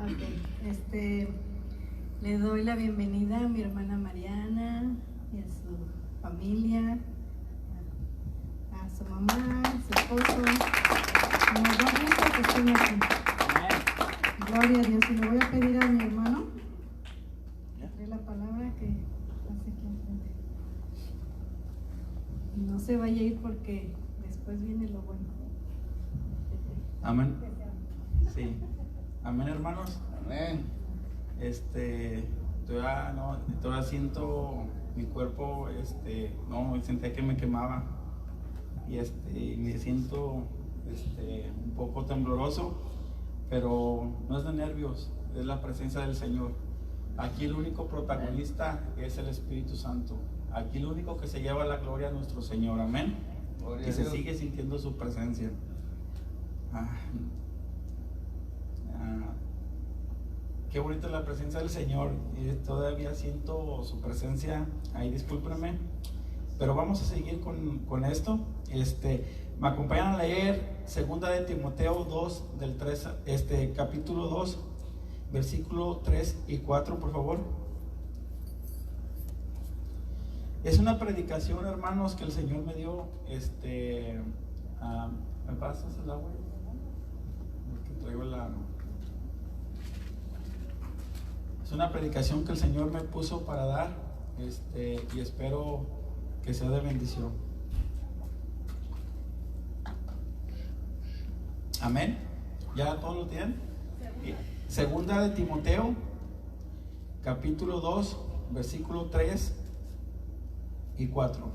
Ok, le doy la bienvenida a mi hermana Mariana y a su familia, a su mamá, a su esposo. Nos da gusto que estén aquí. Gloria a Dios. Y le voy a pedir a mi hermano que dé la palabra que hace aquí enfrente. Y no se vaya a ir porque después viene lo bueno. Amén. Sí. Amén, hermanos. Amén. Todavía siento mi cuerpo, sentía que me quemaba y me siento un poco tembloroso, pero no es de nervios, es la presencia del Señor. Aquí el único protagonista es el Espíritu Santo. Aquí el único que se lleva la gloria a nuestro Señor. Amén. Gloria Y a se Dios. sigue sintiendo su presencia. Qué bonita es la presencia del Señor. Todavía siento su presencia. Ahí discúlpenme. Pero vamos a seguir con esto. Me acompañan a leer 2 de Timoteo 2, del 3, capítulo 2, versículo 3 y 4, por favor. Es una predicación, hermanos, que el Señor me dio. ¿Me pasas el agua? Porque traigo Es una predicación que el Señor me puso para dar, y espero que sea de bendición. Amén. ¿Ya todos lo tienen? Segunda de Timoteo, capítulo 2, versículo 3 y 4.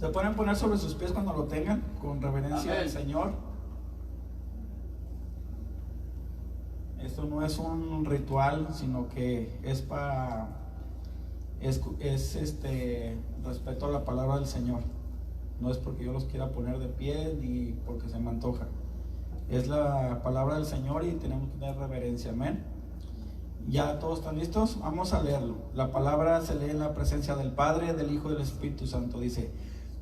Se pueden poner sobre sus pies cuando lo tengan, con reverencia Amén. al Señor. Esto no es un ritual, sino que es respeto a la palabra del Señor. No es porque yo los quiera poner de pie ni porque se me antoja. Es la palabra del Señor y tenemos que tener reverencia. Amén. ¿Ya todos están listos? Vamos a leerlo. La palabra se lee en la presencia del Padre, del Hijo y del Espíritu Santo. Dice: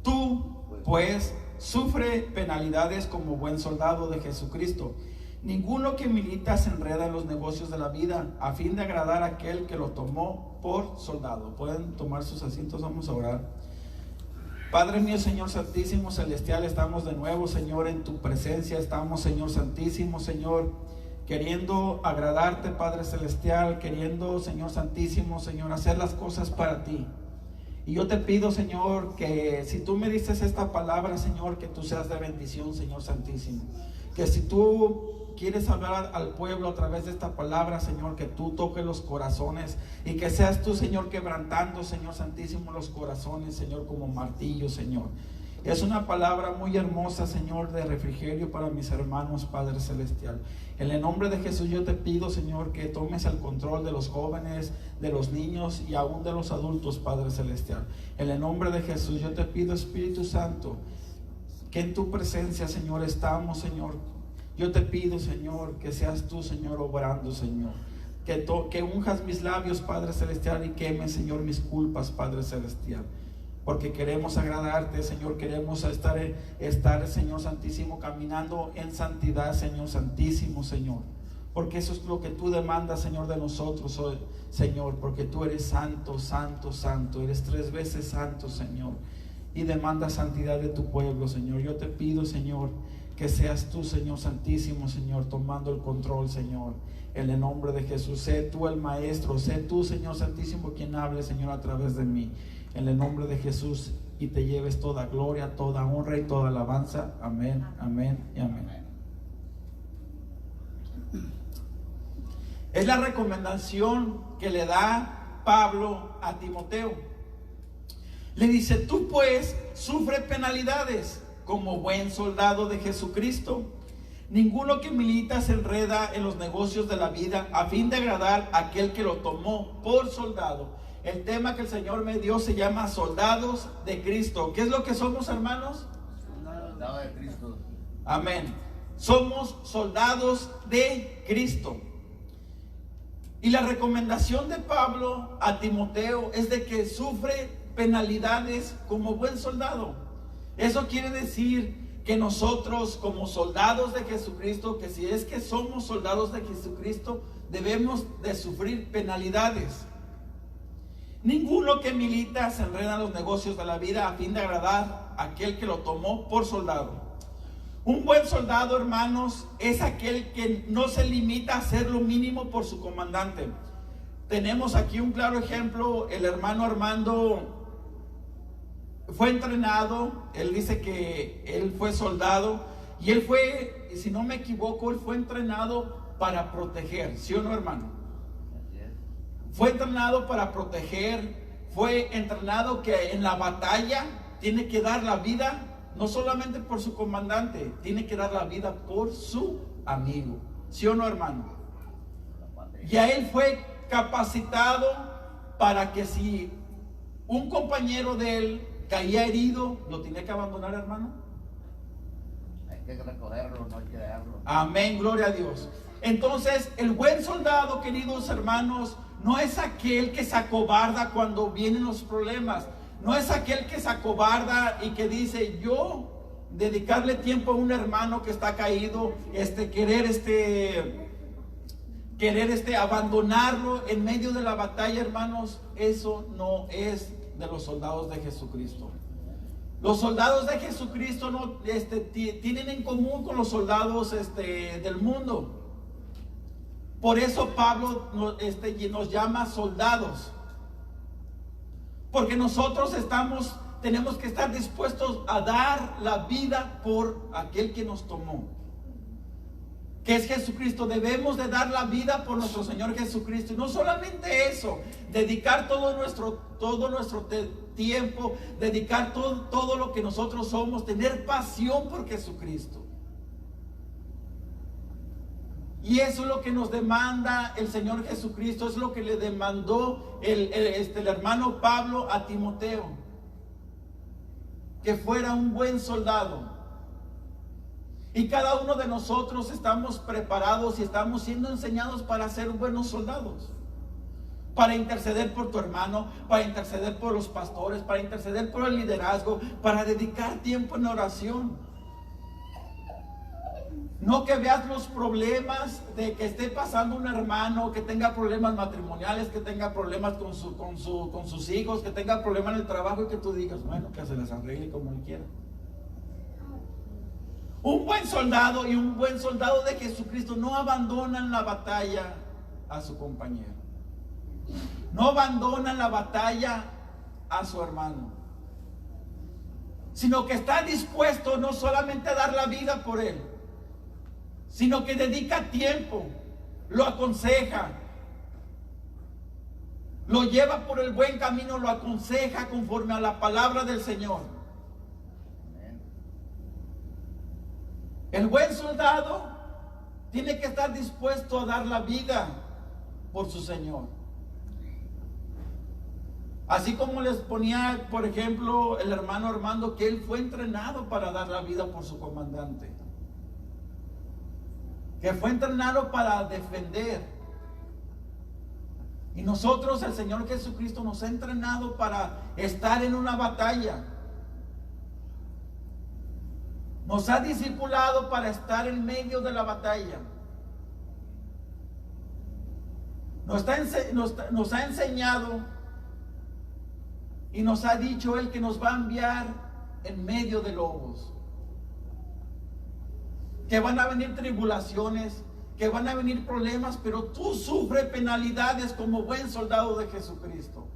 tú, pues, sufre penalidades como buen soldado de Jesucristo. Ninguno que milita se enreda en los negocios de la vida a fin de agradar a aquel que lo tomó por soldado. Pueden tomar sus asientos, vamos a orar. Padre mío, Señor Santísimo, Celestial, estamos de nuevo, Señor, en tu presencia. Estamos, Señor Santísimo, Señor, queriendo agradarte, Padre Celestial, queriendo, Señor Santísimo, Señor, hacer las cosas para ti. Y yo te pido, Señor, que si tú me dices esta palabra, Señor, que tú seas de bendición, Señor Santísimo. Que si tú quieres hablar al pueblo a través de esta palabra, Señor, que tú toques los corazones y que seas tú, Señor, quebrantando, Señor Santísimo, los corazones, Señor, como martillo, Señor. Es una palabra muy hermosa, Señor, de refrigerio para mis hermanos, Padre Celestial. En el nombre de Jesús yo te pido, Señor, que tomes el control de los jóvenes, de los niños y aún de los adultos, Padre Celestial. En el nombre de Jesús yo te pido, Espíritu Santo, que en tu presencia, Señor, estamos, Señor. Yo te pido, Señor, que seas tú, Señor, obrando, Señor. Que unjas mis labios, Padre Celestial, y queme, Señor, mis culpas, Padre Celestial. Porque queremos agradarte, Señor. Queremos estar, Señor Santísimo, caminando en santidad, Señor Santísimo, Señor. Porque eso es lo que tú demandas, Señor, de nosotros hoy, Señor. Porque tú eres santo, santo, santo. Eres 3 veces santo, Señor. Y demandas santidad de tu pueblo, Señor. Yo te pido, Señor, que seas tú, Señor Santísimo, Señor, tomando el control, Señor. En el nombre de Jesús, sé tú el Maestro, sé tú, Señor Santísimo, quien hable, Señor, a través de mí. En el nombre de Jesús, y te lleves toda gloria, toda honra y toda alabanza. Amén, amén y amén. Es la recomendación que le da Pablo a Timoteo. Le dice: tú pues sufre penalidades como buen soldado de Jesucristo. Ninguno que milita se enreda en los negocios de la vida a fin de agradar a aquel que lo tomó por soldado. El tema que el Señor me dio se llama soldados de Cristo. ¿Qué es lo que somos, hermanos? Soldado de Cristo. Amén. Somos soldados de Cristo. Y la recomendación de Pablo a Timoteo es de que sufre penalidades como buen soldado. Eso quiere decir que nosotros como soldados de Jesucristo, que si es que somos soldados de Jesucristo, debemos de sufrir penalidades. Ninguno que milita se enreda en los negocios de la vida a fin de agradar a aquel que lo tomó por soldado. Un buen soldado, hermanos, es aquel que no se limita a hacer lo mínimo por su comandante. Tenemos aquí un claro ejemplo. El hermano Armando fue entrenado, él dice que él fue soldado y él fue, si no me equivoco, él fue entrenado para proteger, ¿sí o no, hermano? Fue entrenado para proteger, fue entrenado que en la batalla tiene que dar la vida, no solamente por su comandante, tiene que dar la vida por su amigo, ¿sí o no, hermano? Y a él fue capacitado para que si un compañero de él caía herido, ¿lo tenía que abandonar, hermano? Hay que recogerlo, no hay que dejarlo. Amén, gloria a Dios. Entonces, el buen soldado, queridos hermanos, no es aquel que se acobarda cuando vienen los problemas. No es aquel que se acobarda y que dice, yo dedicarle tiempo a un hermano que está caído, querer abandonarlo en medio de la batalla, hermanos. Eso no es de los soldados de Jesucristo. Los soldados de Jesucristo no tienen en común con los soldados del mundo. Por eso Pablo nos llama soldados, porque nosotros tenemos que estar dispuestos a dar la vida por aquel que nos tomó, que es Jesucristo. Debemos de dar la vida por nuestro Señor Jesucristo. Y no solamente eso, dedicar todo nuestro tiempo, dedicar todo lo que nosotros somos, tener pasión por Jesucristo. Y eso es lo que nos demanda el Señor Jesucristo, es lo que le demandó el hermano Pablo a Timoteo, que fuera un buen soldado. Y cada uno de nosotros estamos preparados y estamos siendo enseñados para ser buenos soldados, para interceder por tu hermano, para interceder por los pastores, para interceder por el liderazgo, para dedicar tiempo en oración. No que veas los problemas de que esté pasando un hermano, que tenga problemas matrimoniales, que tenga problemas con sus hijos, que tenga problemas en el trabajo y que tú digas, bueno, que se les arregle como él quiera. Un buen soldado y un buen soldado de Jesucristo no abandonan la batalla a su compañero. No abandonan la batalla a su hermano, sino que está dispuesto no solamente a dar la vida por él, sino que dedica tiempo, lo aconseja, lo lleva por el buen camino, lo aconseja conforme a la palabra del Señor. El buen soldado tiene que estar dispuesto a dar la vida por su Señor. Así como les ponía, por ejemplo, el hermano Armando, que él fue entrenado para dar la vida por su comandante, que fue entrenado para defender. Y nosotros, el Señor Jesucristo nos ha entrenado para estar en una batalla. Nos ha discipulado para estar en medio de la batalla. Nos ha enseñado y nos ha dicho Él que nos va a enviar en medio de lobos. Que van a venir tribulaciones, que van a venir problemas, pero tú sufres penalidades como buen soldado de Jesucristo.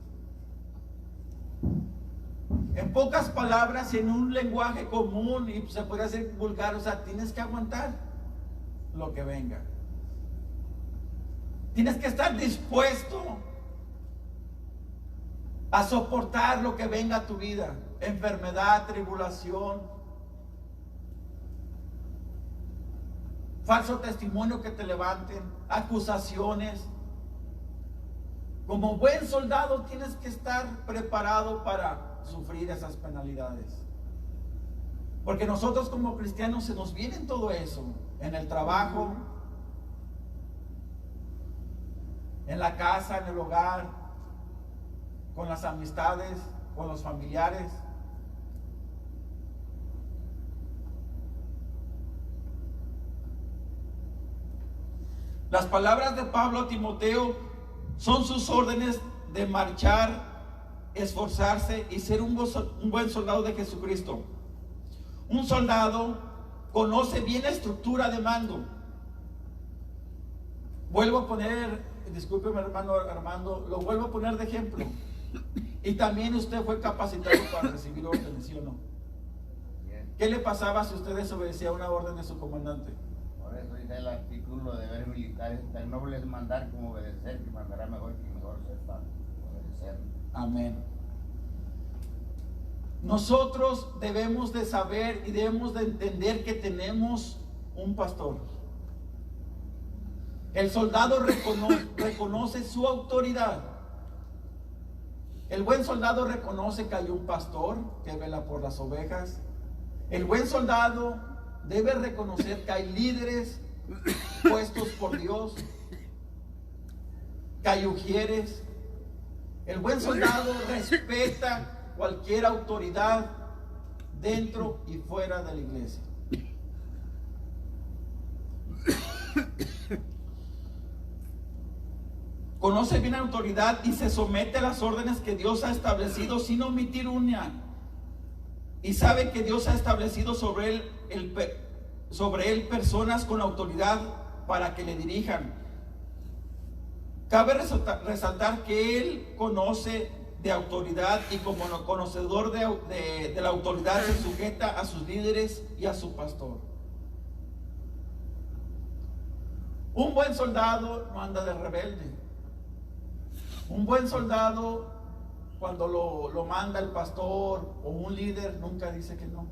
En pocas palabras, en un lenguaje común, y se puede hacer vulgar, o sea, tienes que aguantar lo que venga. Tienes que estar dispuesto a soportar lo que venga a tu vida. Enfermedad, tribulación, falso testimonio que te levanten, acusaciones. Como buen soldado tienes que estar preparado para sufrir esas penalidades. Porque nosotros como cristianos se nos viene todo eso, en el trabajo, en la casa, en el hogar, con las amistades, con los familiares. Las palabras de Pablo a Timoteo son sus órdenes de marchar, esforzarse y ser un buen soldado de Jesucristo. Un soldado conoce bien la estructura de mando. Vuelvo a poner, discúlpeme hermano Armando, lo vuelvo a poner de ejemplo. Y también usted fue capacitado para recibir órdenes, ¿sí o no? ¿Qué le pasaba si usted desobedecía una orden de su comandante? Por eso dice el artículo de deber militar, tan noble es mandar como obedecer, que mandará mejor que mejor sepa obedecer. Amén. Nosotros debemos de saber y debemos de entender que tenemos un pastor. El soldado reconoce su autoridad. El buen soldado reconoce que hay un pastor que vela por las ovejas. El buen soldado debe reconocer que hay líderes puestos por Dios, que hay ujieres. El buen soldado respeta cualquier autoridad dentro y fuera de la iglesia. Conoce bien la autoridad y se somete a las órdenes que Dios ha establecido sin omitir una. Y sabe que Dios ha establecido sobre él personas con autoridad para que le dirijan. Cabe resaltar que él conoce de autoridad y como conocedor de la autoridad se sujeta a sus líderes y a su pastor. Un buen soldado no anda de rebelde. Un buen soldado, cuando lo manda el pastor o un líder, nunca dice que no.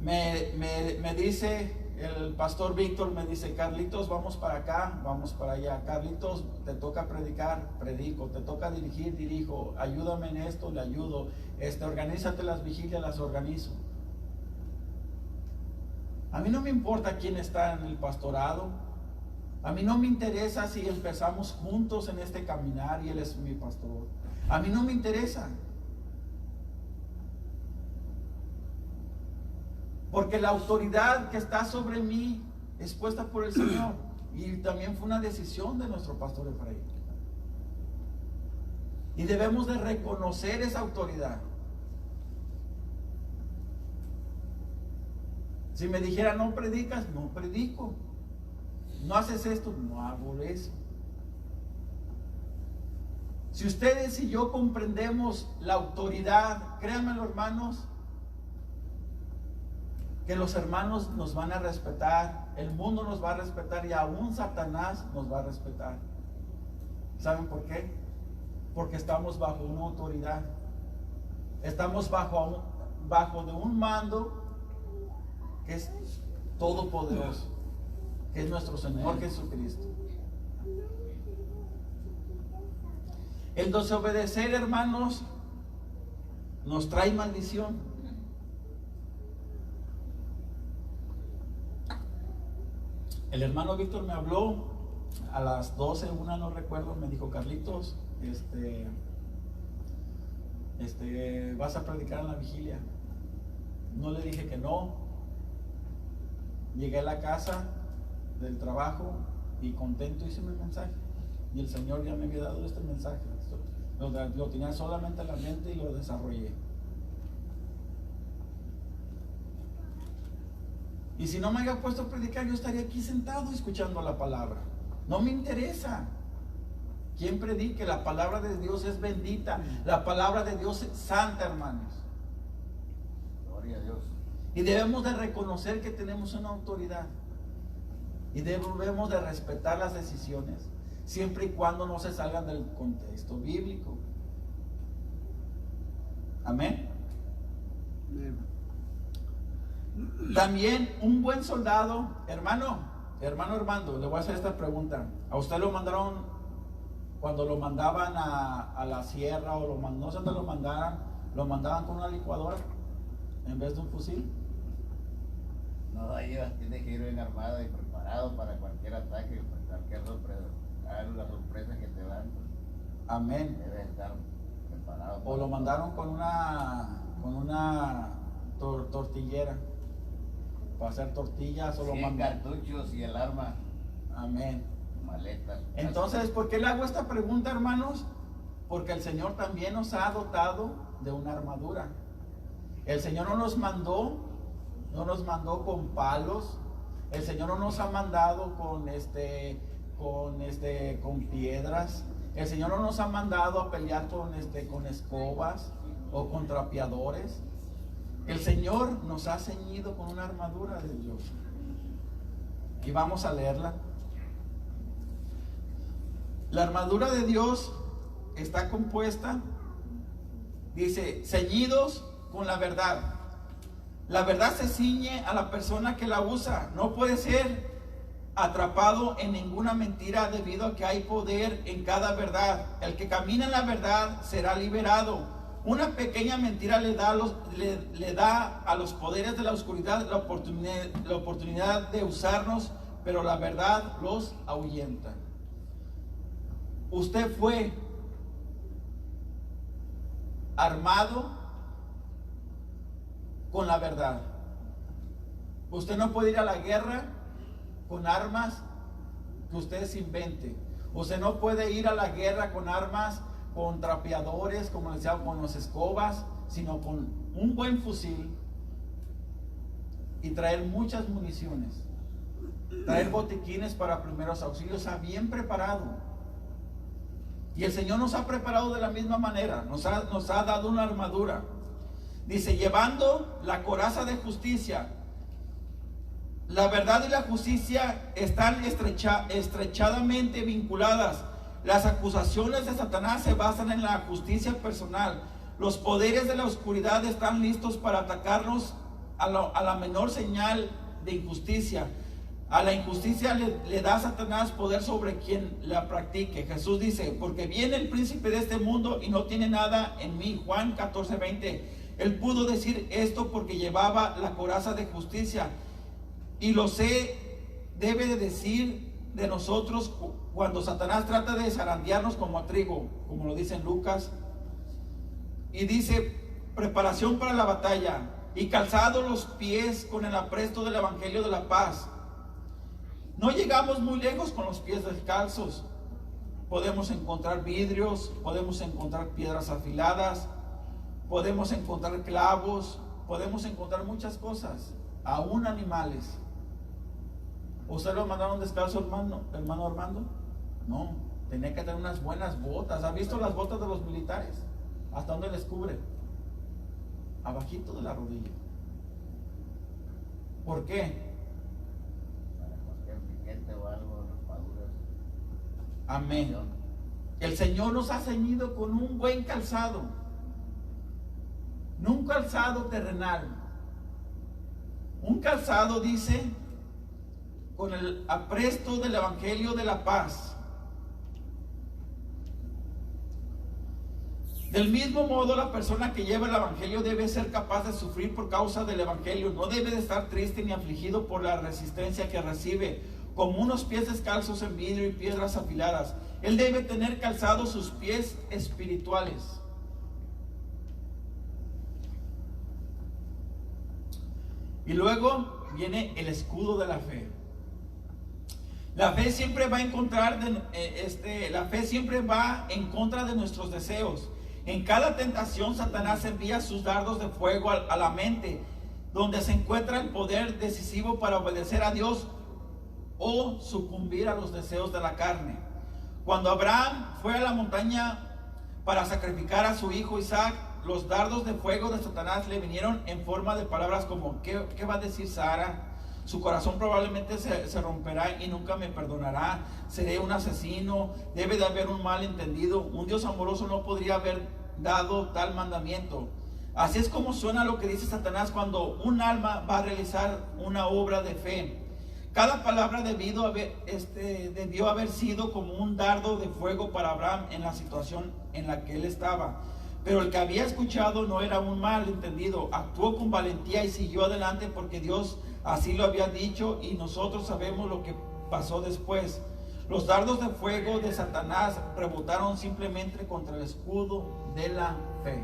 Me dice el pastor Víctor, me dice: Carlitos, vamos para acá, vamos para allá. Carlitos, te toca predicar, predico. Te toca dirigir, dirijo. Ayúdame en esto, le ayudo. Organízate las vigilias, las organizo. A mí no me importa quién está en el pastorado. A mí no me interesa si empezamos juntos en este caminar y él es mi pastor. A mí no me interesa. Porque la autoridad que está sobre mí es puesta por el Señor. Y también fue una decisión de nuestro pastor Efraín. Y debemos de reconocer esa autoridad. Si me dijera: no predicas, no predico. No haces esto, no hago eso. Si ustedes y yo comprendemos la autoridad, créanmelo hermanos, que los hermanos nos van a respetar, el mundo nos va a respetar y aún Satanás nos va a respetar. ¿Saben por qué? Porque estamos bajo una autoridad. Estamos bajo de un mando que es todopoderoso, que es nuestro Señor Jesucristo. El desobedecer, hermanos, nos trae maldición. El hermano Víctor me habló a las 12, una no recuerdo, me dijo: Carlitos, vas a predicar en la vigilia. No le dije que no. Llegué a la casa del trabajo y contento hice mi mensaje. Y el Señor ya me había dado este mensaje. Lo tenía solamente en la mente y lo desarrollé. Y si no me había puesto a predicar, yo estaría aquí sentado escuchando la palabra. No me interesa quién predique. La palabra de Dios es bendita. La palabra de Dios es santa, hermanos. Gloria a Dios. Y debemos de reconocer que tenemos una autoridad. Y debemos de respetar las decisiones, siempre y cuando no se salgan del contexto bíblico. Amén. También un buen soldado, hermano Armando, le voy a hacer esta pregunta. ¿A usted lo mandaron cuando lo mandaban a la sierra o no sé dónde lo mandaban con una licuadora en vez de un fusil? No, ahí tiene que ir bien armado y preparado para cualquier ataque, para cualquier sorpresa. La sorpresa que te dan. Amén. Debe estar preparado. O lo mandaron con una una tortillera para hacer tortillas. Solo 100 cartuchos y el arma. Amén. Maletas. Entonces, ¿por qué le hago esta pregunta, hermanos? Porque el Señor también nos ha dotado de una armadura. El Señor no nos mandó con palos. El Señor no nos ha mandado con piedras. El Señor no nos ha mandado a pelear con escobas o con trapeadores. El Señor nos ha ceñido con una armadura de Dios. Y vamos a leerla. La armadura de Dios está compuesta, dice, ceñidos con la verdad. La verdad se ciñe a la persona que la usa. No puede ser atrapado en ninguna mentira debido a que hay poder en cada verdad. El que camina en la verdad será liberado. Una pequeña mentira le da a los poderes de la oscuridad la oportunidad de usarnos, pero la verdad los ahuyenta. Usted fue armado con la verdad. Usted no puede ir a la guerra con armas que usted se invente. Usted no puede ir a la guerra con armas, con trapeadores, como decía, con las escobas, sino con un buen fusil y traer muchas municiones, traer botiquines para primeros auxilios, está bien preparado. Y el Señor nos ha preparado de la misma manera, nos ha dado una armadura. Dice, llevando la coraza de justicia. La verdad y la justicia están estrechadamente vinculadas. Las acusaciones de Satanás se basan en la justicia personal. Los poderes de la oscuridad están listos para atacarnos a la menor señal de injusticia. A la injusticia le da a Satanás poder sobre quien la practique. Jesús dice, porque viene el príncipe de este mundo y no tiene nada en mí. Juan 14:20. Él pudo decir esto porque llevaba la coraza de justicia. Y lo debe de decir de nosotros cuando Satanás trata de zarandearnos como a trigo, como lo dice en Lucas. Y dice, preparación para la batalla y calzados los pies con el apresto del evangelio de la paz. No llegamos muy lejos con los pies descalzos. Podemos encontrar vidrios, podemos encontrar piedras afiladas, podemos encontrar clavos, podemos encontrar muchas cosas, aún animales. ¿Usted lo mandaron descalzo, hermano Armando? No, tenía que tener unas buenas botas. ¿Ha visto las botas de los militares? ¿Hasta dónde les cubre? Abajito de la rodilla. ¿Por qué? O algo, raspaduras. Amén. El Señor nos ha ceñido con un buen calzado, no un calzado terrenal, un calzado, dice, con el apresto del evangelio de la paz. Del mismo modo, la persona que lleva el evangelio debe ser capaz de sufrir por causa del evangelio. No debe de estar triste ni afligido por la resistencia que recibe, como unos pies descalzos en vidrio y piedras afiladas. Él debe tener calzados sus pies espirituales. Y luego viene el escudo de la fe. La fe siempre va en contra de nuestros deseos. En cada tentación, Satanás envía sus dardos de fuego a la mente, donde se encuentra el poder decisivo para obedecer a Dios o sucumbir a los deseos de la carne. Cuando Abraham fue a la montaña para sacrificar a su hijo Isaac, los dardos de fuego de Satanás le vinieron en forma de palabras como, ¿qué va a decir Sara? Su corazón probablemente se romperá y nunca me perdonará. Seré un asesino. Debe de haber un malentendido. Un Dios amoroso no podría haber dado tal mandamiento. Así es como suena lo que dice Satanás cuando un alma va a realizar una obra de fe. Cada palabra debió haber sido como un dardo de fuego para Abraham en la situación en la que él estaba. Pero el que había escuchado no era un malentendido. Actuó con valentía y siguió adelante porque Dios así lo había dicho, y nosotros sabemos lo que pasó después. Los dardos de fuego de Satanás rebotaron simplemente contra el escudo de la fe.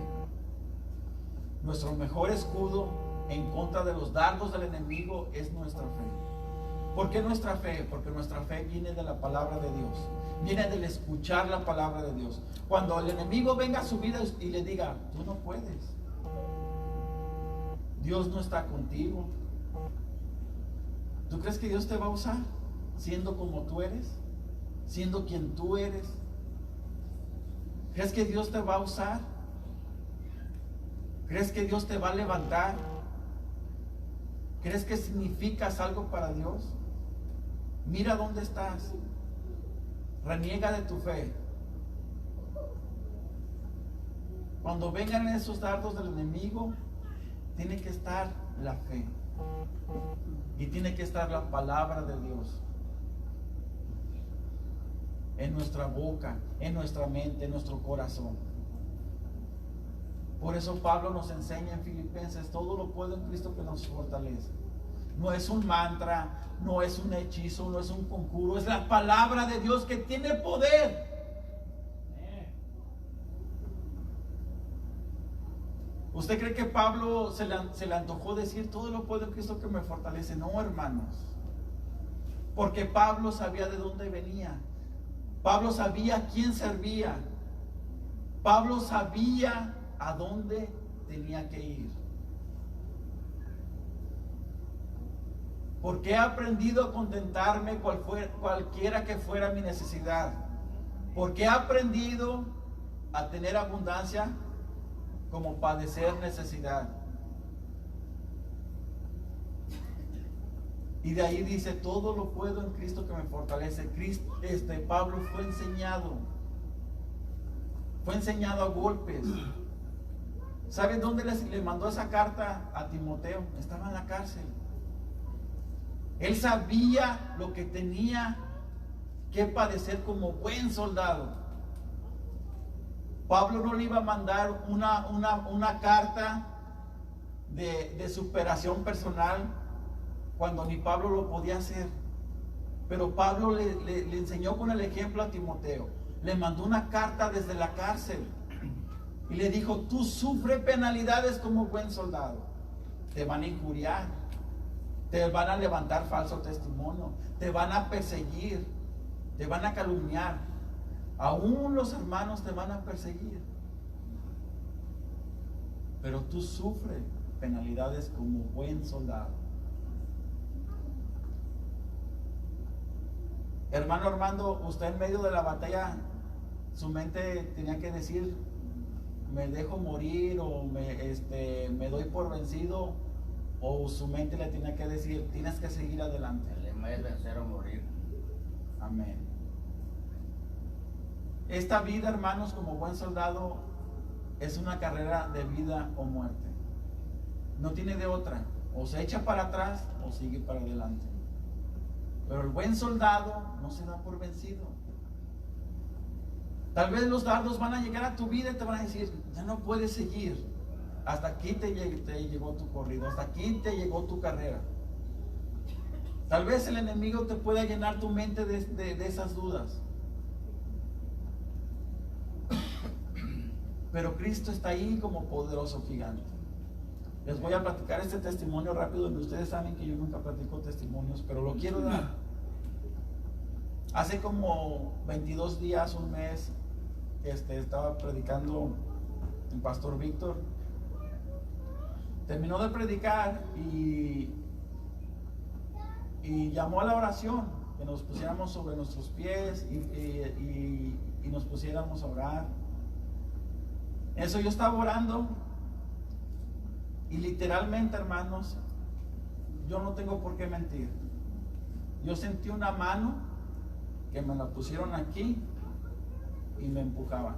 Nuestro mejor escudo en contra de los dardos del enemigo es nuestra fe. ¿Por qué nuestra fe? Porque nuestra fe viene de la palabra de Dios, viene del escuchar la palabra de Dios. Cuando el enemigo venga a su vida y le diga, tú no puedes, Dios no está contigo, ¿tú crees que Dios te va a usar siendo como tú eres? Siendo quien tú eres. ¿Crees que Dios te va a usar? ¿Crees que Dios te va a levantar? ¿Crees que significas algo para Dios? Mira dónde estás. Reniega de tu fe. Cuando vengan esos dardos del enemigo, tiene que estar la fe. Y tiene que estar la palabra de Dios en nuestra boca, en nuestra mente, en nuestro corazón. Por eso Pablo nos enseña en Filipenses, todo lo puedo en Cristo que nos fortalece. No es un mantra, no es un hechizo, no es un conjuro, es la palabra de Dios que tiene poder. ¿Usted cree que Pablo se le antojó decir todo lo puedo en Cristo que me fortalece? No, hermanos. Porque Pablo sabía de dónde venía. Pablo sabía a quién servía. Pablo sabía a dónde tenía que ir. Porque he aprendido a contentarme cualquiera que fuera mi necesidad. Porque he aprendido a tener abundancia como padecer necesidad. Y de ahí dice, todo lo puedo en Cristo que me fortalece. Pablo fue enseñado a golpes. ¿Saben dónde le mandó esa carta a Timoteo? Estaba en la cárcel. Él sabía lo que tenía que padecer como buen soldado. Pablo no le iba a mandar una carta de superación personal cuando ni Pablo lo podía hacer. Pero Pablo le enseñó con el ejemplo a Timoteo. Le mandó una carta desde la cárcel y le dijo, tú sufre penalidades como buen soldado. Te van a injuriar, te van a levantar falso testimonio, te van a perseguir, te van a calumniar. Aún los hermanos te van a perseguir. Pero tú sufre penalidades como buen soldado. Hermano Armando, usted en medio de la batalla, su mente tenía que decir, me dejo morir o me doy por vencido, o su mente le tenía que decir, tienes que seguir adelante. El lema es vencer o morir. Amén. Esta vida, hermanos, como buen soldado, es una carrera de vida o muerte. No tiene de otra. O se echa para atrás o sigue para adelante. Pero el buen soldado no se da por vencido. Tal vez los dardos van a llegar a tu vida y te van a decir, ya no puedes seguir. Hasta aquí te llegó tu corrido, hasta aquí te llegó tu carrera. Tal vez el enemigo te pueda llenar tu mente de esas dudas. Pero Cristo está ahí como poderoso gigante. Les voy a platicar este testimonio rápido, donde ustedes saben que yo nunca platico testimonios, pero lo quiero dar. Hace como 22 días, un mes, estaba predicando el pastor Víctor. Terminó de predicar y llamó a la oración, que nos pusiéramos sobre nuestros pies y nos pusiéramos a orar. Eso yo estaba orando y literalmente, hermanos, yo no tengo por qué mentir. Yo sentí una mano que me la pusieron aquí y me empujaba.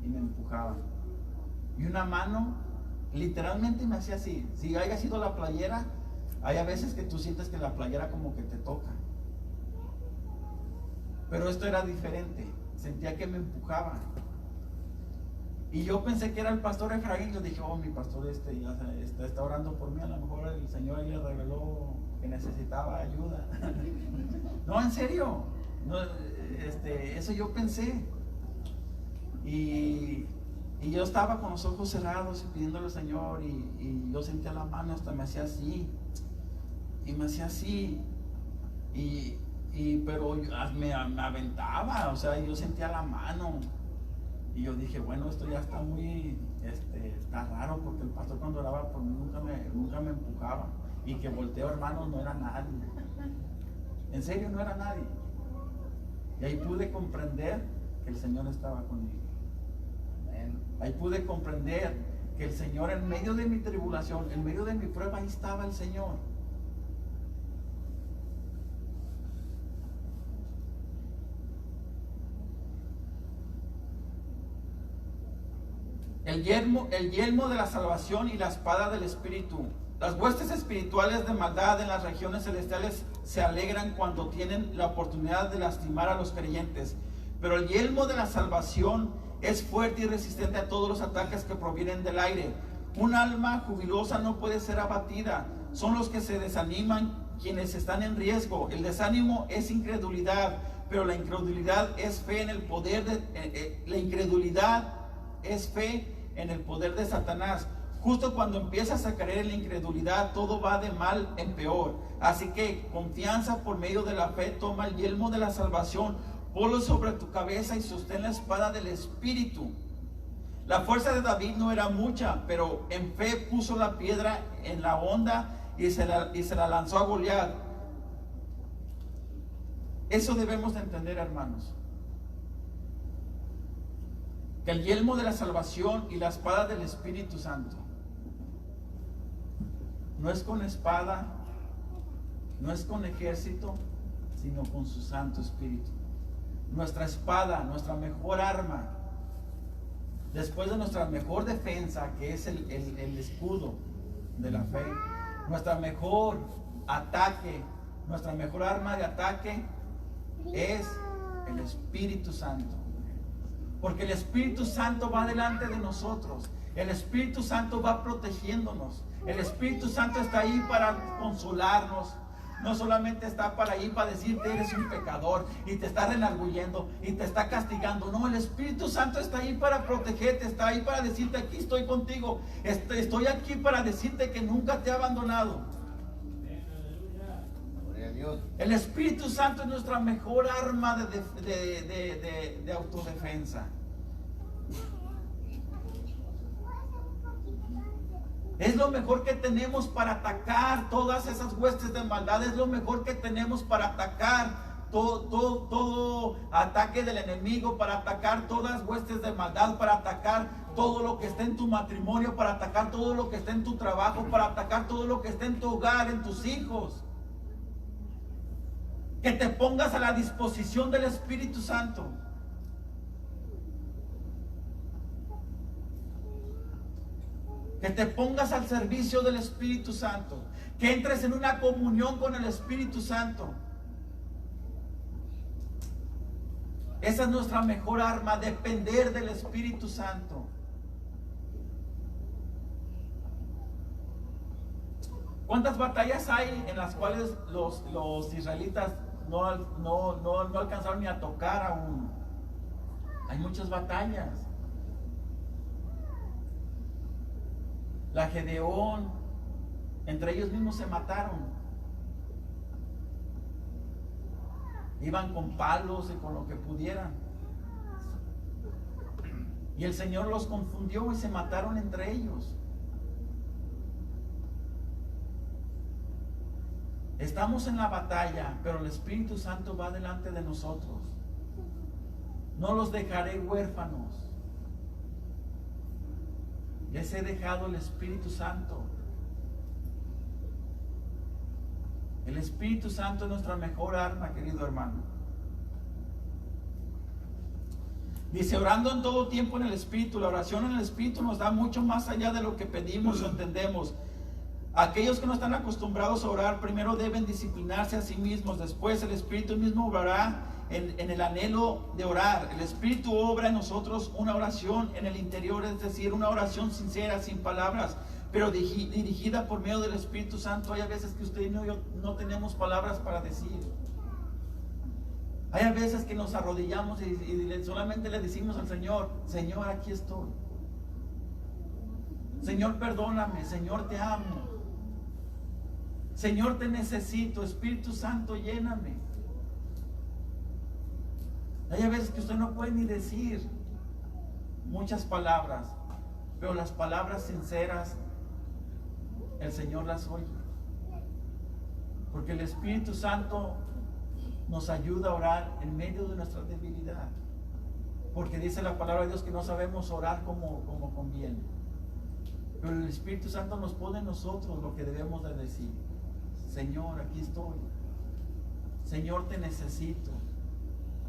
Y me empujaba. Y una mano literalmente me hacía así. Si haya sido la playera, hay a veces que tú sientes que la playera como que te toca. Pero esto era diferente. Sentía que me empujaba. Y yo pensé que era el pastor Efraín. Yo dije, mi pastor ya está orando por mí. A lo mejor el Señor le reveló que necesitaba ayuda. No, en serio. No, eso yo pensé. Y Y yo estaba con los ojos cerrados y pidiéndole al Señor, y yo sentía la mano, hasta me hacía así, y me hacía así, pero me aventaba, o sea, yo sentía la mano, y yo dije, bueno, esto ya está muy, está raro, porque el pastor cuando oraba por mí nunca me empujaba, y que volteo, hermanos, no era nadie, en serio no era nadie, y ahí pude comprender que el Señor estaba conmigo. Ahí pude comprender que el Señor, en medio de mi tribulación, en medio de mi prueba, ahí estaba el Señor. El yelmo de la salvación y la espada del Espíritu. Las huestes espirituales de maldad en las regiones celestiales se alegran cuando tienen la oportunidad de lastimar a los creyentes. Pero el yelmo de la salvación es fuerte y resistente a todos los ataques que provienen del aire. Un alma jubilosa no puede ser abatida. Son los que se desaniman quienes están en riesgo. El desánimo es incredulidad, pero la incredulidad es fe en el poder de Satanás. Justo cuando empiezas a caer en la incredulidad, todo va de mal en peor. Así que confianza por medio de la fe, toma el yelmo de la salvación, ponlo sobre tu cabeza y sostén la espada del Espíritu. La fuerza de David no era mucha, pero en fe puso la piedra en la honda y se la lanzó a Goliat. Eso debemos de entender, hermanos. Que el yelmo de la salvación y la espada del Espíritu Santo no es con espada, no es con ejército, sino con su Santo Espíritu. Nuestra espada, nuestra mejor arma, después de nuestra mejor defensa, que es el escudo de la fe, nuestra mejor ataque, nuestra mejor arma de ataque es el Espíritu Santo. Porque el Espíritu Santo va delante de nosotros. El Espíritu Santo va protegiéndonos. El Espíritu Santo está ahí para consolarnos. No solamente está para ahí para decirte eres un pecador y te está redarguyendo y te está castigando. No, el Espíritu Santo está ahí para protegerte, está ahí para decirte aquí estoy contigo. Estoy aquí para decirte que nunca te he abandonado. El Espíritu Santo es nuestra mejor arma de autodefensa. Es lo mejor que tenemos para atacar todas esas huestes de maldad. Es lo mejor que tenemos para atacar todo ataque del enemigo, para atacar todas huestes de maldad, para atacar todo lo que está en tu matrimonio, para atacar todo lo que está en tu trabajo, para atacar todo lo que está en tu hogar, en tus hijos. Que te pongas a la disposición del Espíritu Santo. Que te pongas al servicio del Espíritu Santo. Que entres en una comunión con el Espíritu Santo. Esa es nuestra mejor arma, depender del Espíritu Santo. ¿Cuántas batallas hay en las cuales los israelitas no alcanzaron ni a tocar aún? Hay muchas batallas. La Gedeón, entre ellos mismos se mataron. Iban con palos y con lo que pudieran. Y el Señor los confundió y se mataron entre ellos. Estamos en la batalla, pero el Espíritu Santo va delante de nosotros. No los dejaré huérfanos. Les he dejado el Espíritu Santo. El Espíritu Santo es nuestra mejor arma, querido hermano. Dice, orando en todo tiempo en el Espíritu. La oración en el Espíritu nos da mucho más allá de lo que pedimos o entendemos. Aquellos que no están acostumbrados a orar, primero deben disciplinarse a sí mismos. Después el Espíritu mismo obrará en el anhelo de orar. El Espíritu obra en nosotros una oración en el interior, es decir, una oración sincera, sin palabras, pero dirigida por medio del Espíritu Santo. Hay veces que usted y yo no tenemos palabras para decir. Hay veces que nos arrodillamos y solamente le decimos al Señor, Señor, aquí estoy. Señor, perdóname. Señor, te amo. Señor, te necesito. Espíritu Santo, lléname. Hay veces que usted no puede ni decir muchas palabras, pero las palabras sinceras el Señor las oye, porque el Espíritu Santo nos ayuda a orar en medio de nuestra debilidad, porque dice la palabra de Dios que no sabemos orar como conviene, pero el Espíritu Santo nos pone en nosotros lo que debemos de decir. Señor, aquí estoy. Señor, te necesito.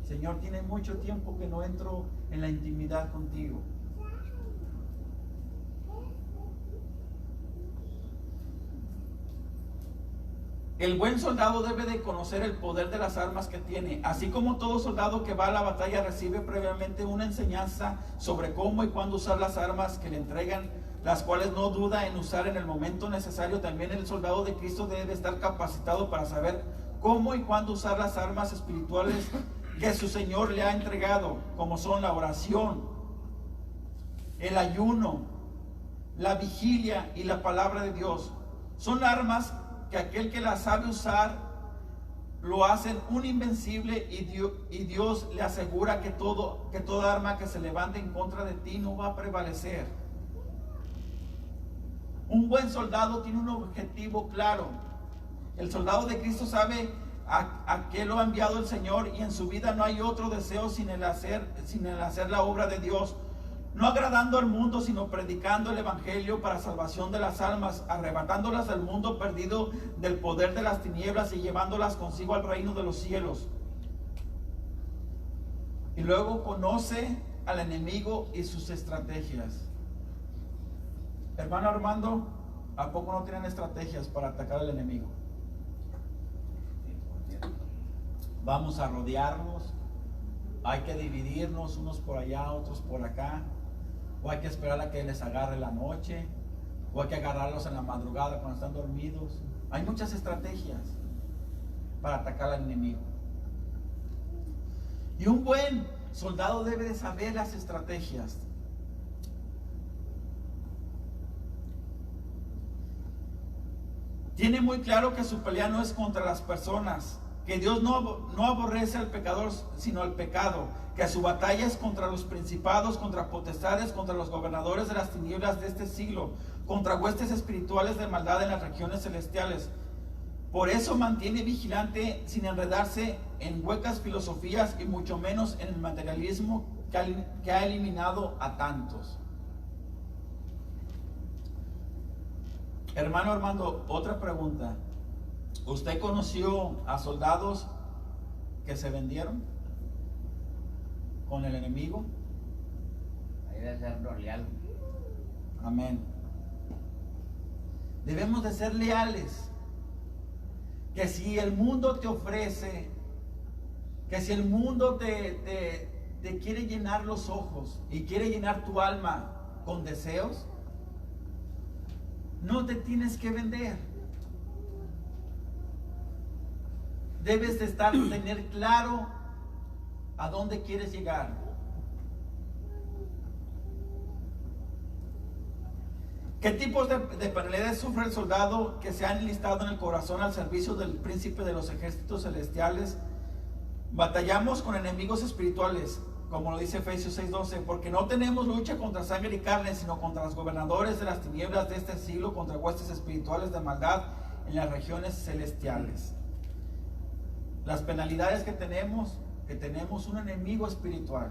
Señor, tiene mucho tiempo que no entro en la intimidad contigo. El buen soldado debe de conocer el poder de las armas que tiene, así como todo soldado que va a la batalla recibe previamente una enseñanza sobre cómo y cuándo usar las armas que le entregan, las cuales no duda en usar en el momento necesario. También el soldado de Cristo debe estar capacitado para saber cómo y cuándo usar las armas espirituales que su Señor le ha entregado, como son la oración, el ayuno, la vigilia y la palabra de Dios. Son armas que aquel que las sabe usar lo hacen un invencible, y Dios le asegura que toda arma que se levante en contra de ti no va a prevalecer. Un buen soldado tiene un objetivo claro. El soldado de Cristo sabe a qué lo ha enviado el Señor, y en su vida no hay otro deseo sin el hacer la obra de Dios, no agradando al mundo, sino predicando el evangelio para salvación de las almas, arrebatándolas del mundo perdido del poder de las tinieblas y llevándolas consigo al reino de los cielos. Y luego conoce al enemigo y sus estrategias. Hermano Armando, ¿a poco no tienen estrategias para atacar al enemigo? Vamos a rodearnos, hay que dividirnos, unos por allá, otros por acá, o hay que esperar a que les agarre la noche, o hay que agarrarlos en la madrugada cuando están dormidos. Hay muchas estrategias para atacar al enemigo, y un buen soldado debe de saber las estrategias. Tiene muy claro que su pelea no es contra las personas, que Dios no aborrece al pecador, sino al pecado, que su batalla es contra los principados, contra potestades, contra los gobernadores de las tinieblas de este siglo, contra huestes espirituales de maldad en las regiones celestiales. Por eso mantiene vigilante, sin enredarse en huecas filosofías, y mucho menos en el materialismo que ha eliminado a tantos. Hermano Armando, otra pregunta. ¿Usted conoció a soldados que se vendieron con el enemigo? Hay de ser leal. Amén. Debemos de ser leales. Que si el mundo te ofrece, que si el mundo te quiere llenar los ojos y quiere llenar tu alma con deseos, no te tienes que vender. Debes de tener claro a dónde quieres llegar. ¿Qué tipos de penalidades sufre el soldado que se ha enlistado en el corazón al servicio del príncipe de los ejércitos celestiales? Batallamos con enemigos espirituales, como lo dice Efesios 6:12, porque no tenemos lucha contra sangre y carne, sino contra los gobernadores de las tinieblas de este siglo, contra huestes espirituales de maldad en las regiones celestiales. Las penalidades que tenemos un enemigo espiritual,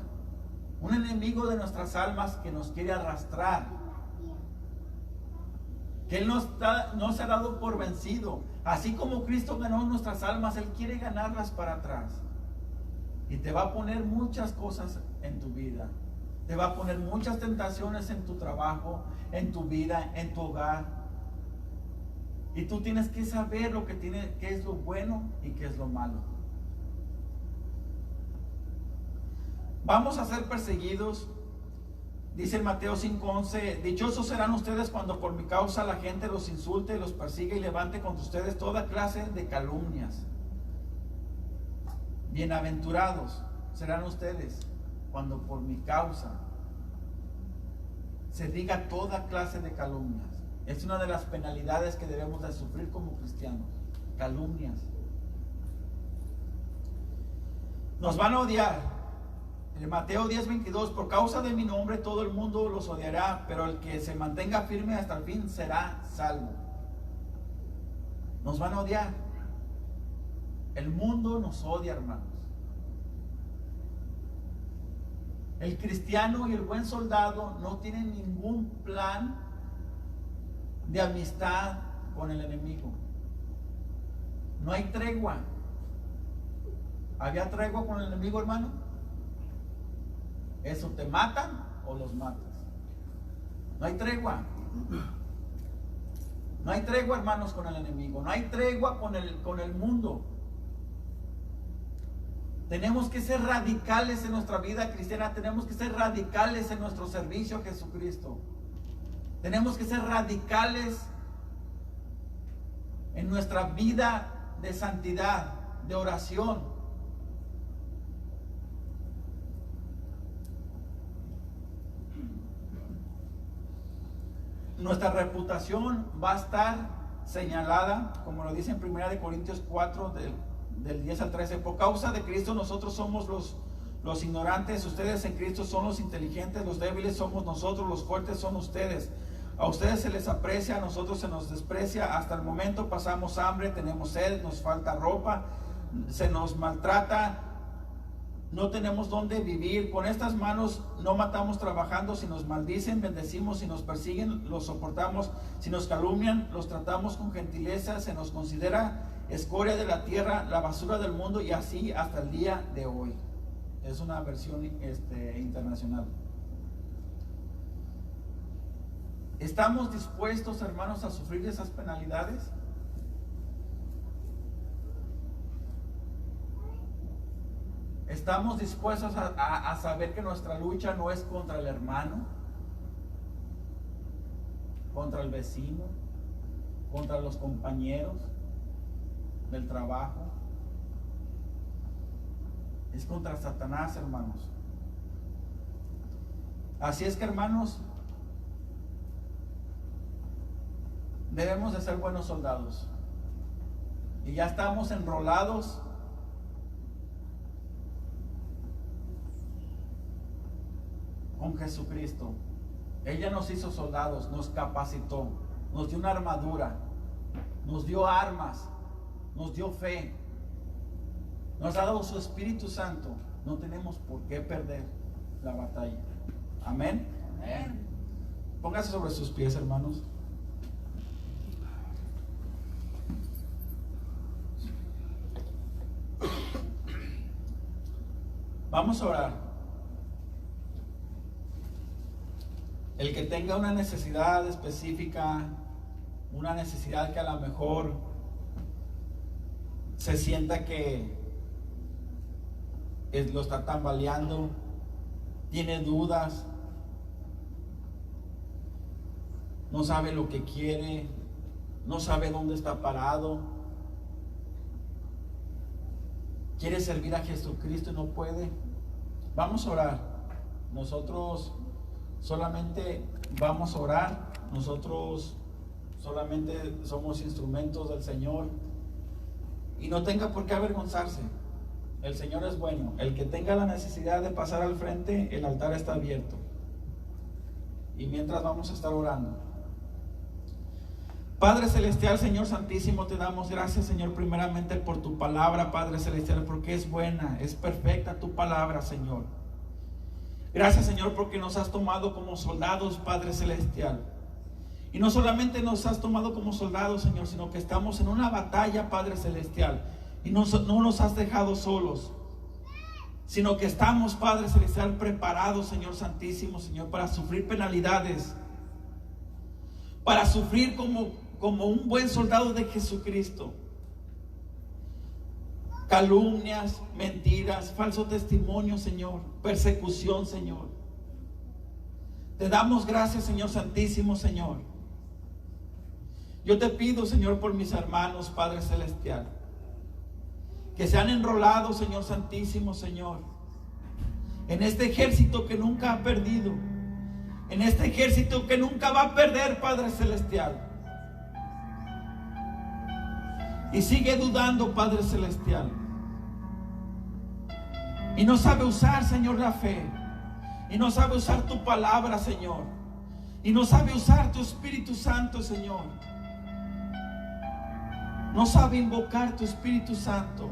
un enemigo de nuestras almas que nos quiere arrastrar, que Él no se ha dado por vencido. Así como Cristo ganó nuestras almas, Él quiere ganarlas para atrás. Y te va a poner muchas cosas en tu vida. Te va a poner muchas tentaciones en tu trabajo, en tu vida, en tu hogar. Y tú tienes que saber qué es lo bueno y qué es lo malo. Vamos a ser perseguidos. Dice en Mateo 5:11, dichosos serán ustedes cuando por mi causa la gente los insulte, los persiga y levante contra ustedes toda clase de calumnias. Bienaventurados serán ustedes cuando por mi causa se diga toda clase de calumnias. Es una de las penalidades que debemos de sufrir como cristianos. Calumnias. Nos van a odiar. En Mateo 10:22, por causa de mi nombre todo el mundo los odiará, pero el que se mantenga firme hasta el fin será salvo. Nos van a odiar. El mundo nos odia, hermanos. El cristiano y el buen soldado no tienen ningún plan de amistad con el enemigo. No hay tregua. ¿Había tregua con el enemigo, hermano? Eso, te matan o los matas. No hay tregua. No hay tregua, hermanos, con el enemigo. No hay tregua con el mundo. Tenemos que ser radicales en nuestra vida cristiana. Tenemos que ser radicales en nuestro servicio a Jesucristo. Tenemos que ser radicales en nuestra vida de santidad, de oración. Nuestra reputación va a estar señalada, como lo dice en 1 Corintios 4, del 10 al 13. Por causa de Cristo nosotros somos los ignorantes, ustedes en Cristo son los inteligentes, los débiles somos nosotros, los fuertes son ustedes. A ustedes se les aprecia, a nosotros se nos desprecia. Hasta el momento pasamos hambre, tenemos sed, nos falta ropa, se nos maltrata, no tenemos dónde vivir. Con estas manos no matamos trabajando. Si nos maldicen, bendecimos. Si nos persiguen, los soportamos. Si nos calumnian, los tratamos con gentileza. Se nos considera escoria de la tierra, la basura del mundo, y así hasta el día de hoy. Es una versión internacional. ¿Estamos dispuestos, hermanos, a sufrir esas penalidades? ¿Estamos dispuestos a saber que nuestra lucha no es contra el hermano, contra el vecino, contra los compañeros del trabajo? Es contra Satanás, hermanos. Así es que, hermanos, debemos de ser buenos soldados. Y ya estamos enrolados con Jesucristo. Ella nos hizo soldados, nos capacitó, nos dio una armadura, nos dio armas, nos dio fe, nos ha dado su Espíritu Santo. No tenemos por qué perder la batalla. Amén. Amén. Póngase sobre sus pies, hermanos. Vamos a orar. El que tenga una necesidad específica, una necesidad que a lo mejor se sienta que lo está tambaleando, tiene dudas, no sabe lo que quiere, no sabe dónde está parado, quiere servir a Jesucristo y no puede. Vamos a orar. Nosotros solamente vamos a orar. Nosotros solamente somos instrumentos del Señor. Y no tenga por qué avergonzarse. El Señor es bueno. El que tenga la necesidad de pasar al frente, el altar está abierto. Y mientras vamos a estar orando. Padre Celestial, Señor Santísimo, te damos gracias, Señor, primeramente por tu palabra, Padre Celestial, porque es buena, es perfecta tu palabra, Señor. Gracias, Señor, porque nos has tomado como soldados, Padre Celestial. Y no solamente nos has tomado como soldados, Señor, sino que estamos en una batalla, Padre Celestial. Y no nos has dejado solos, sino que estamos, Padre Celestial, preparados, Señor Santísimo, Señor, para sufrir penalidades, para sufrir como un buen soldado de Jesucristo. Calumnias, mentiras, falso testimonio, Señor, persecución, Señor. Te damos gracias, Señor Santísimo, Señor. Yo te pido, Señor, por mis hermanos, Padre Celestial, que se han enrolado, Señor Santísimo, Señor, en este ejército que nunca ha perdido, en este ejército que nunca va a perder, Padre Celestial. Y sigue dudando, Padre Celestial. Y no sabe usar, Señor, la fe. Y no sabe usar tu palabra, Señor. Y no sabe usar tu Espíritu Santo, Señor. No sabe invocar tu Espíritu Santo.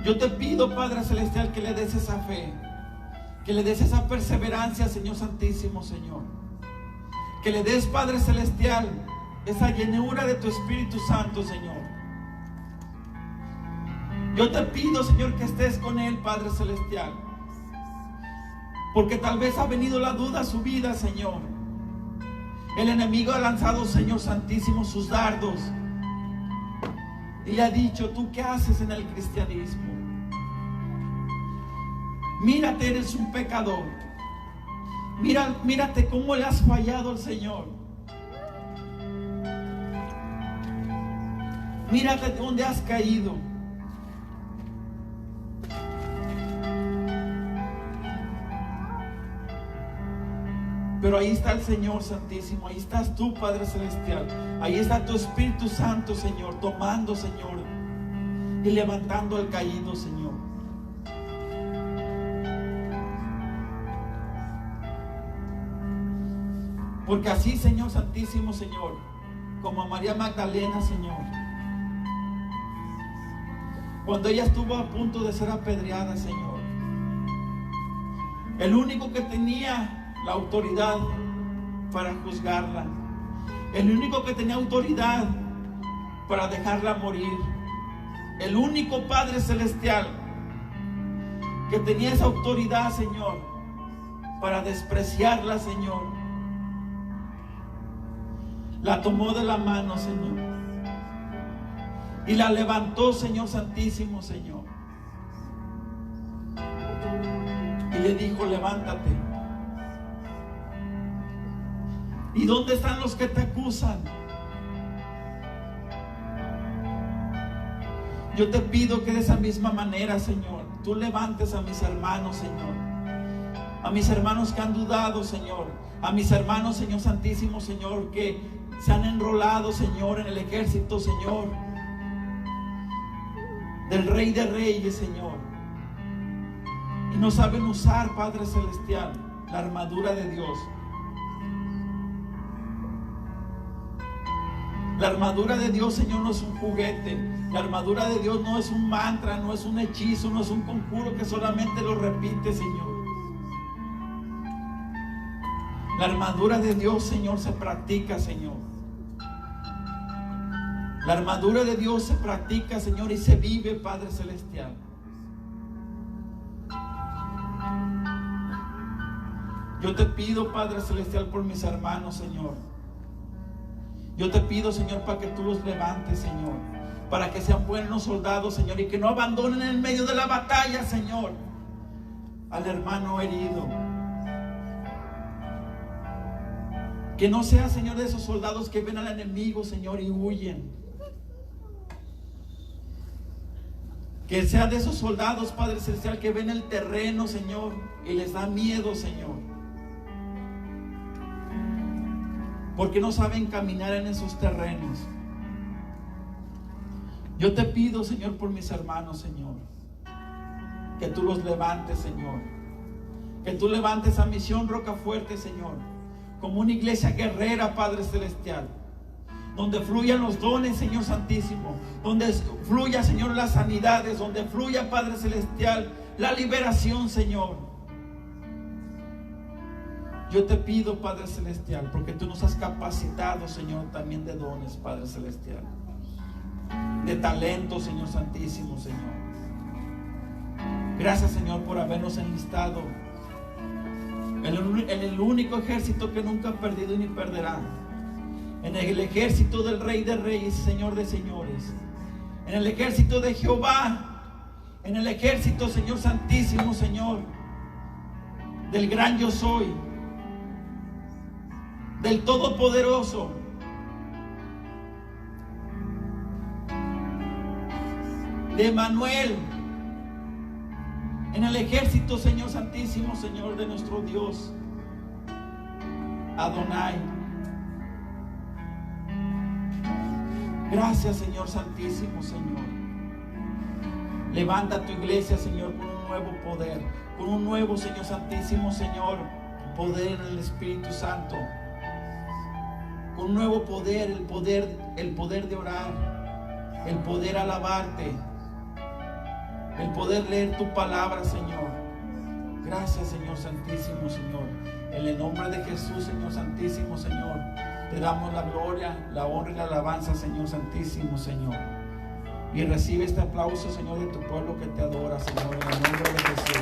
Yo te pido, Padre Celestial, que le des esa fe, que le des esa perseverancia, Señor Santísimo, Señor. Que le des, Padre Celestial, esa llenura de tu Espíritu Santo, Señor. Yo te pido, Señor, que estés con él, Padre Celestial. Porque tal vez ha venido la duda a su vida, Señor. El enemigo ha lanzado, Señor Santísimo, sus dardos. Y le ha dicho: ¿tú qué haces en el cristianismo? Mírate, eres un pecador. Mírate cómo le has fallado al Señor. Mírate dónde has caído. Pero ahí está el Señor Santísimo. Ahí estás tú, Padre Celestial. Ahí está tu Espíritu Santo, Señor, tomando, Señor, y levantando al caído, Señor. Porque así, Señor Santísimo, Señor, como a María Magdalena, Señor, cuando ella estuvo a punto de ser apedreada, Señor, el único que tenía la autoridad para juzgarla, el único que tenía autoridad para dejarla morir, el único Padre Celestial que tenía esa autoridad, Señor, para despreciarla, Señor, la tomó de la mano, Señor, y la levantó, Señor Santísimo, Señor, y le dijo: levántate. ¿Y dónde están los que te acusan? Yo te pido que de esa misma manera, Señor, tú levantes a mis hermanos, Señor. A mis hermanos que han dudado, Señor. A mis hermanos, Señor Santísimo, Señor, que se han enrolado, Señor, en el ejército, Señor, del Rey de Reyes, Señor. Y no saben usar, Padre Celestial, la armadura de Dios. La armadura de Dios, Señor, no es un juguete. La armadura de Dios no es un mantra, no es un hechizo, no es un conjuro que solamente lo repite, Señor. La armadura de Dios, Señor, se practica, Señor. La armadura de Dios se practica, Señor, y se vive, Padre Celestial. Yo te pido, Padre Celestial, por mis hermanos, Señor. Yo te pido, Señor, para que tú los levantes, Señor, para que sean buenos soldados, Señor, y que no abandonen en medio de la batalla, Señor, al hermano herido. Que no sea, Señor, de esos soldados que ven al enemigo, Señor, y huyen. Que sea de esos soldados, Padre Celestial, que ven el terreno, Señor, y les da miedo, Señor, porque no saben caminar en esos terrenos. Yo te pido, Señor, por mis hermanos, Señor, que tú los levantes, Señor. Que tú levantes a Misión Rocafuerte, Señor, como una iglesia guerrera, Padre Celestial, donde fluyan los dones, Señor Santísimo, donde fluya, Señor, las sanidades, donde fluya, Padre Celestial, la liberación, Señor. Yo te pido, Padre Celestial, porque tú nos has capacitado, Señor, también de dones, Padre Celestial, de talento, Señor Santísimo, Señor. Gracias, Señor, por habernos enlistado en el único ejército que nunca ha perdido ni perderá, en el ejército del Rey de Reyes, Señor de Señores, en el ejército de Jehová, en el ejército, Señor Santísimo, Señor, del gran yo soy, del Todopoderoso. De Emmanuel, en el ejército, Señor Santísimo, Señor de nuestro Dios, Adonai. Gracias, Señor Santísimo, Señor. Levanta tu iglesia, Señor, con un nuevo poder, con un nuevo, Señor Santísimo, Señor, poder en el Espíritu Santo, con un nuevo poder, el poder de orar, el poder alabarte, el poder leer tu palabra, Señor. Gracias, Señor Santísimo, Señor. En el nombre de Jesús, Señor Santísimo, Señor, te damos la gloria, la honra y la alabanza, Señor Santísimo, Señor. Y recibe este aplauso, Señor, de tu pueblo que te adora, Señor, en el nombre de Jesús.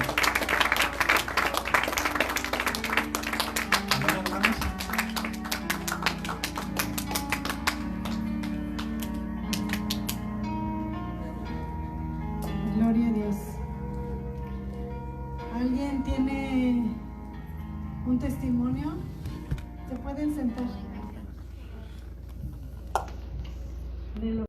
Amén, hermanos. Gloria a Dios. ¿Alguien tiene un testimonio? Se pueden sentar. De lo